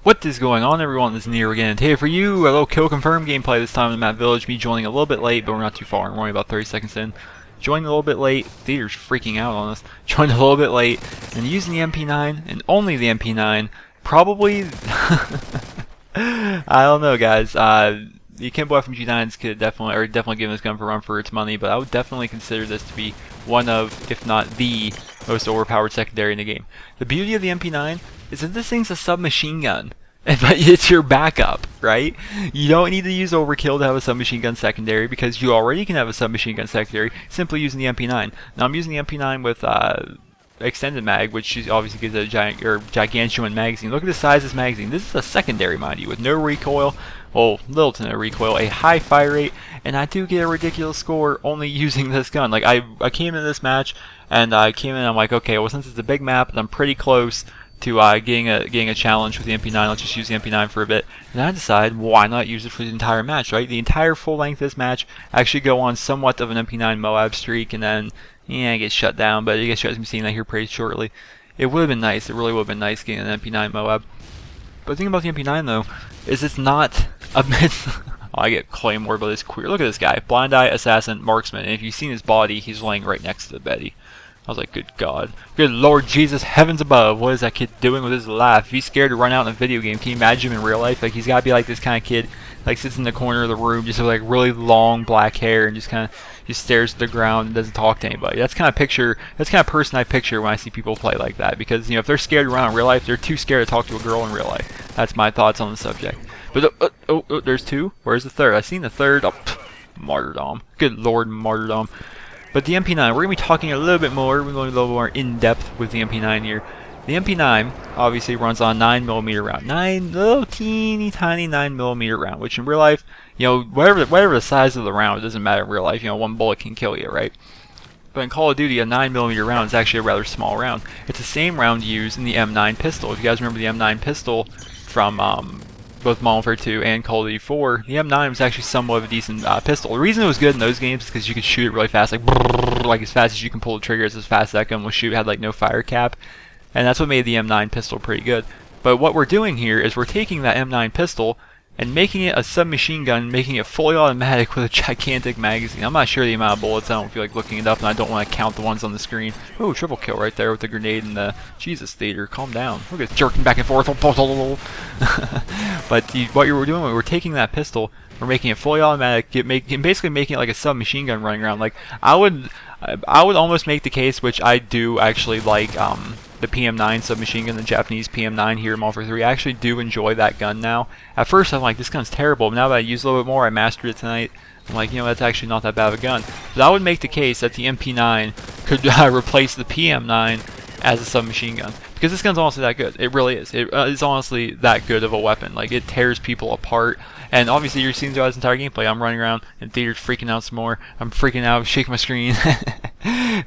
What is going on, everyone? This is Nero again, and today for you, a little kill confirm gameplay this time in the map village. Me joining a little bit late, but we're not too far. We're only about 30 seconds in. Joined a little bit late. Theater's freaking out on us. Joined a little bit late, and using the MP9, and only the MP9. Probably... I don't know, guys. The Kimbo FMG9s could definitely give this gun for a run for its money, but I would definitely consider this to be one of, if not the, most overpowered secondary in the game. The beauty of the MP9 is that this thing's a submachine gun, but it's your backup, right? You don't need to use overkill to have a submachine gun secondary because you already can have a submachine gun secondary simply using the MP9. Now I'm using the MP9 with extended mag, which obviously gives it a gigantuan magazine. Look at the size of this magazine. This is a secondary, mind you, with no recoil, well, little to no recoil, a high fire rate, and I do get a ridiculous score only using this gun. Like I came into this match and I came in and I'm like, okay, well, since it's a big map and I'm pretty close to getting a challenge with the MP9, let's just use the MP9 for a bit. And I decide, why not use it for the entire match, right? The entire full length of this match, actually go on somewhat of an MP9 Moab streak, and then, yeah, I get shut down, but you guys should be seeing that here pretty shortly. It would have been nice, it really would have been nice getting an MP9 Moab. But the thing about the MP9 though, is it's not a oh, I get Claymore, but it's queer. Look at this guy, blind eye, assassin, marksman, and if you've seen his body, he's laying right next to the Betty. I was like, good God. Good Lord Jesus, heavens above. What is that kid doing with his life? If he's scared to run out in a video game, can you imagine him in real life? Like, he's got to be like this kind of kid, like, sits in the corner of the room, just with, like, really long black hair, and just kind of just stares at the ground and doesn't talk to anybody. That's kind of person I picture when I see people play like that. Because, you know, if they're scared to run out in real life, they're too scared to talk to a girl in real life. That's my thoughts on the subject. But, oh, there's two? Where's the third? I've seen the third. Oh, martyrdom. Good Lord, martyrdom. But the MP9, we're going to be talking a little bit more, we're going a little more in-depth with the MP9 here. The MP9 obviously runs on 9mm round. Little teeny tiny 9mm round, which in real life, you know, whatever the size of the round, it doesn't matter in real life, you know, one bullet can kill you, right? But in Call of Duty, a 9mm round is actually a rather small round. It's the same round used in the M9 pistol. If you guys remember the M9 pistol from both Modern Warfare 2 and Call of Duty 4, the M9 was actually somewhat of a decent pistol. The reason it was good in those games is because you could shoot it really fast, like as fast as you can pull the triggers, as fast as that gun will shoot. It had like no fire cap, and that's what made the M9 pistol pretty good. But what we're doing here is we're taking that M9 pistol and making it a submachine gun, making it fully automatic with a gigantic magazine. I'm not sure the amount of bullets, I don't feel like looking it up, and I don't want to count the ones on the screen. Oh, triple kill right there with the grenade and the... Jesus, Theater, calm down. Look at it jerking back and forth. But what you were doing, we're taking that pistol, we're making it fully automatic, basically making it like a submachine gun running around. Like, I would almost make the case, which I do actually like, the PM9 submachine gun, the Japanese PM9 here in Modern Warfare 3. I actually do enjoy that gun now. At first I'm like, this gun's terrible, but now that I use it a little bit more, I mastered it tonight, I'm like, you know, that's actually not that bad of a gun. But I would make the case that the MP9 could replace the PM9 as a submachine gun. Because this gun's honestly that good. It really is. It's honestly that good of a weapon. Like, it tears people apart. And obviously you're seeing throughout this entire gameplay, I'm running around and Theater's freaking out some more. I'm freaking out, shaking my screen.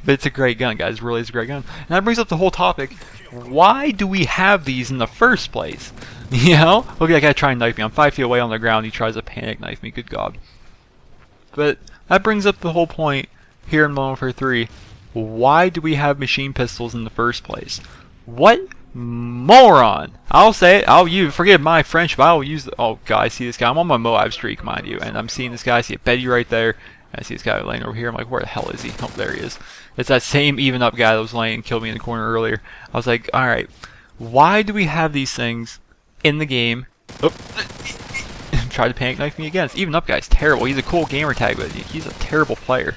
But it's a great gun, guys. It really is a great gun. And that brings up the whole topic. Why do we have these in the first place? You know? Look at that guy trying to knife me. I'm 5 feet away on the ground. He tries to panic knife me. Good God. But that brings up the whole point here in Modern Warfare 3. Why do we have machine pistols in the first place? What moron! I'll say it. Forgive my French, but I will use the... Oh, God, I see this guy. I'm on my Moab streak, mind you. And I'm seeing this guy. I see a Betty right there. I see this guy laying over here. I'm like, where the hell is he? Oh, there he is. It's that same even up guy that was laying and killed me in the corner earlier. I was like, alright, why do we have these things in the game? Oh, tried to panic knife me again. This even up guy's terrible. He's a cool gamer tag, but he's a terrible player.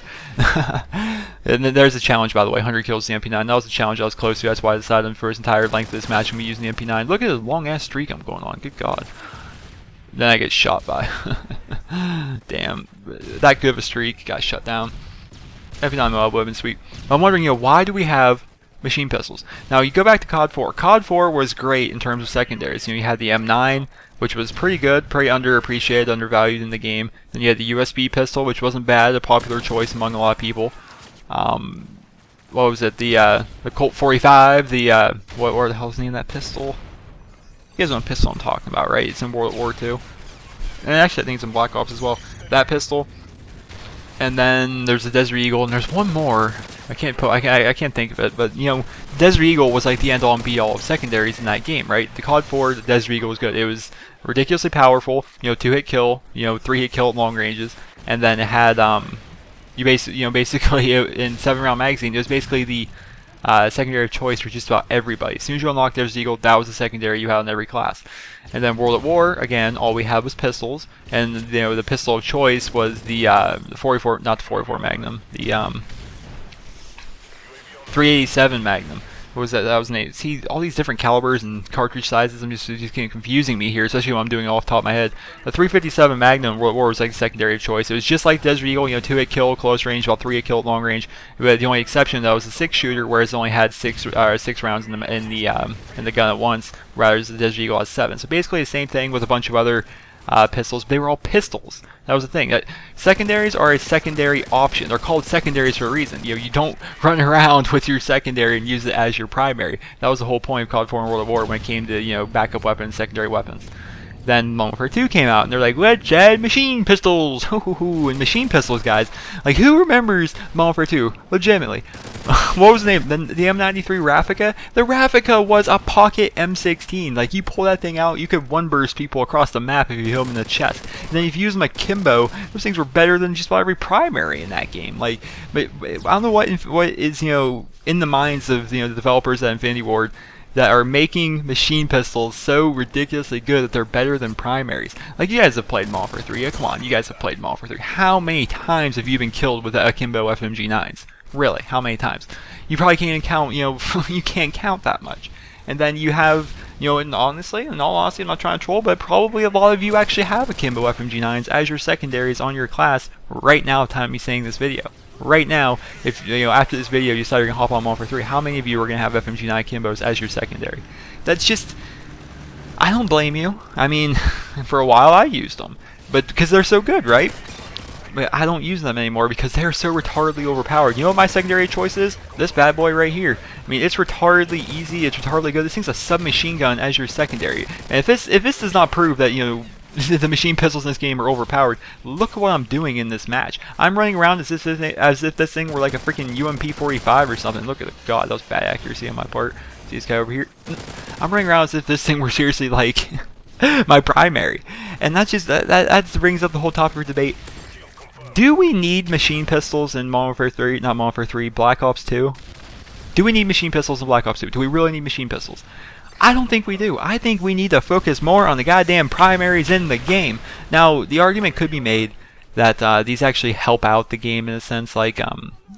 And then there's a challenge, by the way, 100 kills the MP9. That was the challenge I was close to. That's why I decided for his entire length of this match I'm going to be using the MP9. Look at this long-ass streak I'm going on. Good God. Then I get shot by. Damn. That good of a streak. Got shut down. MP9 Moab would have been sweet. I'm wondering, you know, why do we have machine pistols? Now, you go back to COD 4. COD 4 was great in terms of secondaries. You know, you had the M9, which was pretty good, pretty underappreciated, undervalued in the game. Then you had the USB pistol, which wasn't bad, a popular choice among a lot of people. What was it? The Colt 45, what the hell's the name of that pistol? You guys know what pistol I'm talking about, right? It's in World War II. And actually I think it's in Black Ops as well. That pistol. And then there's the Desert Eagle, and there's one more. I can't think of it, but you know, Desert Eagle was like the end all and be all of secondaries in that game, right? The COD 4, the Desert Eagle was good. It was ridiculously powerful, you know, 2-hit kill, you know, 3-hit kill at long ranges, and then it had basically in 7-round magazine, it was basically the secondary of choice for just about everybody. As soon as you unlocked Desert Eagle, that was the secondary you had in every class. And then World at War, again, all we had was pistols, and you know, the pistol of choice was the 44, not the 44 Magnum, the 387 Magnum. What was that? That was an See, all these different calibers and cartridge sizes, just getting confusing me here, especially when I'm doing it off the top of my head. The 357 Magnum World War was like the secondary of choice. It was just like Desert Eagle, you know, 2-hit kill, close range, about 3-hit kill at long range. But the only exception, though, was the 6-shooter, whereas it only had 6 rounds in the gun at once, whereas the Desert Eagle has 7. So basically the same thing with a bunch of other pistols. They were all pistols. That was the thing. Secondaries are a secondary option. They're called secondaries for a reason. You know, you don't run around with your secondary and use it as your primary. That was the whole point of COD 4 and World at War when it came to, you know, backup weapons, secondary weapons. Then Modern Warfare 2 came out, and they're like, let's add machine pistols! And machine pistols, guys. Like, who remembers Modern Warfare 2? Legitimately. What was the name? The M93 Raffica? The Raffica was a pocket M16. Like, you pull that thing out, you could one-burst people across the map if you hit them in the chest. And then if you use them akimbo, those things were better than just about every primary in that game. Like, but I don't know what is, you know, in the minds of, you know, the developers at Infinity Ward that are making machine pistols so ridiculously good that they're better than primaries. Like, you guys have played Modern Warfare 3. Yeah, come on, you guys have played Modern Warfare 3. How many times have you been killed with the akimbo FMG9s? Really, how many times? You probably can't even count, you know, you can't count that much. And then you have, you know, in all honesty, I'm not trying to troll, but probably a lot of you actually have akimbo FMG9s as your secondaries on your class right now, time of me saying this video. Right now, if you know, after this video you decide you're gonna hop on Modern Warfare 3, how many of you are gonna have FMG9 Kimbos as your secondary? That's just, I don't blame you. I mean, for a while I used them, but because they're so good, right? But I don't use them anymore because they're so retardedly overpowered. You know what my secondary choice is? This bad boy right here. I mean, it's retardedly easy. It's retardedly good. This thing's a submachine gun as your secondary. And if this does not prove that, you know, the machine pistols in this game are overpowered, look at what I'm doing in this match. I'm running around as if this thing were like a freaking UMP-45 or something. Look at it. God, that was bad accuracy on my part. See this guy over here? I'm running around as if this thing were seriously like my primary. And that's just, that brings up the whole topic for debate. Do we need machine pistols in Modern Warfare 3, not Modern Warfare 3, Black Ops 2? Do we need machine pistols in Black Ops 2? Do we really need machine pistols? I don't think we do. I think we need to focus more on the goddamn primaries in the game. Now, the argument could be made that these actually help out the game in a sense, like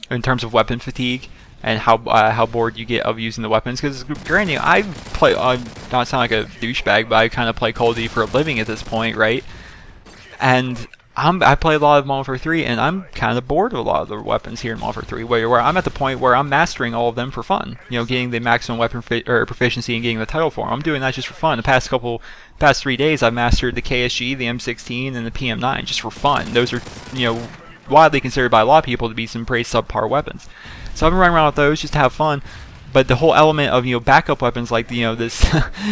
in terms of weapon fatigue and how bored you get of using the weapons. Because granted, I play, not sound like a douchebag, but I kind of play Call of Duty for a living at this point, right? And I play a lot of Modern Warfare 3, and I'm kind of bored of a lot of the weapons here in Modern Warfare 3, where I'm at the point where I'm mastering all of them for fun. You know, getting the maximum weapon proficiency and getting the title for them. I'm doing that just for fun. The past 3 days, I've mastered the KSG, the M16, and the PM9 just for fun. Those are, you know, widely considered by a lot of people to be some pretty subpar weapons. So I've been running around with those just to have fun. But the whole element of, you know, backup weapons like, you know, this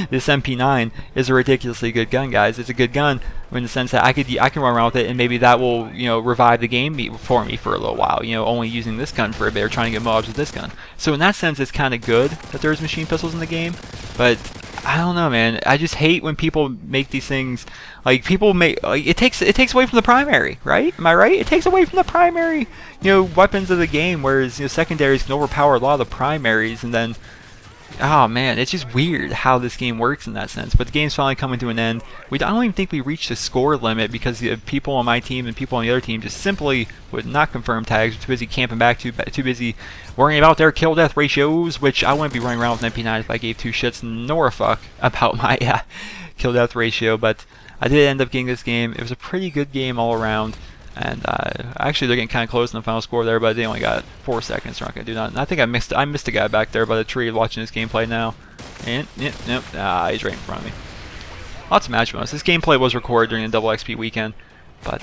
this MP9 is a ridiculously good gun, guys. It's a good gun in the sense that I can run around with it, and maybe that will, you know, revive the game for me for a little while. You know, only using this gun for a bit or trying to get mobs with this gun. So in that sense, it's kind of good that there's machine pistols in the game. But I don't know, man. I just hate when people make these things, like, people make, like, it takes away from the primary, right? Am I right? It takes away from the primary, you know, weapons of the game, whereas, you know, secondaries can overpower a lot of the primaries, and then, oh man, it's just weird how this game works in that sense. But the game's finally coming to an end. I don't even think we reached the score limit because people on my team and people on the other team just simply would not confirm tags. Too busy camping back, too busy worrying about their kill death ratios, which I wouldn't be running around with an MP9 if I gave two shits nor a fuck about my kill death ratio. But I did end up getting this game. It was a pretty good game all around. And actually, they're getting kind of close in the final score there, but they only got 4 seconds. They're not going to do that. And I think I missed a guy back there by the tree watching this gameplay now. And, yep, he's right in front of me. Lots of match bonus. This gameplay was recorded during the double XP weekend, but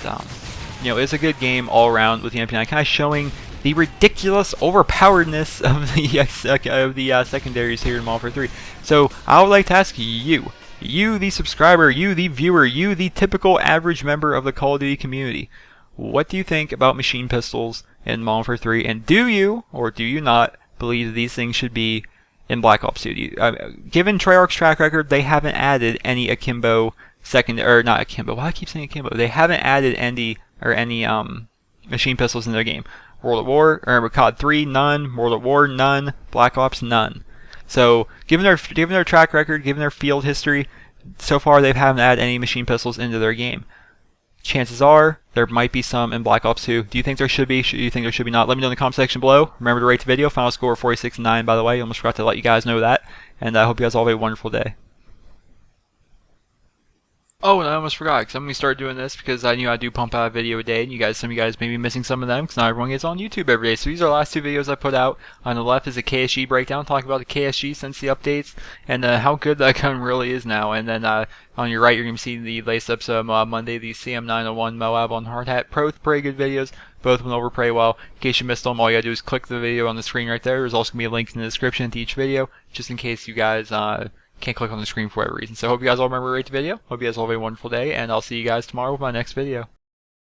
you know, it's a good game all around with the MP9, kind of showing the ridiculous overpoweredness of the secondaries here in Modern Warfare 3. So I would like to ask you, the subscriber, you the viewer, you the typical average member of the Call of Duty community, what do you think about machine pistols in Modern Warfare 3, and do you or do you not believe that these things should be in Black Ops 2? Given Treyarch's track record, they haven't added any akimbo or not akimbo. Why do I keep saying akimbo? They haven't added any machine pistols in their game. World at War or COD 3, none. World at War, none. Black Ops, none. So given their track record, given their field history, so far they haven't added any machine pistols into their game. Chances are there might be some in Black Ops 2. Do you think there should be? Do you think there should be not? Let me know in the comment section below. Remember to rate the video. Final score 46-9, by the way. I almost forgot to let you guys know that. And I hope you guys all have a wonderful day. Oh, and I almost forgot, because I'm going to start doing this because I knew I do pump out a video a day, and some of you guys may be missing some of them because not everyone gets on YouTube every day. So these are the last two videos I put out. On the left is a KSG breakdown, talking about the KSG since the updates, and how good that gun really is now. And then on your right, you're going to see the latest episode of Monday, the CM901 Moab on Hard Hat. Pretty good videos. Both went over pretty well. In case you missed them, all you got to do is click the video on the screen right there. There's also going to be a link in the description to each video, just in case you guys can't click on the screen for whatever reason. So I hope you guys all remember to rate the video. Hope you guys all have a wonderful day, and I'll see you guys tomorrow with my next video.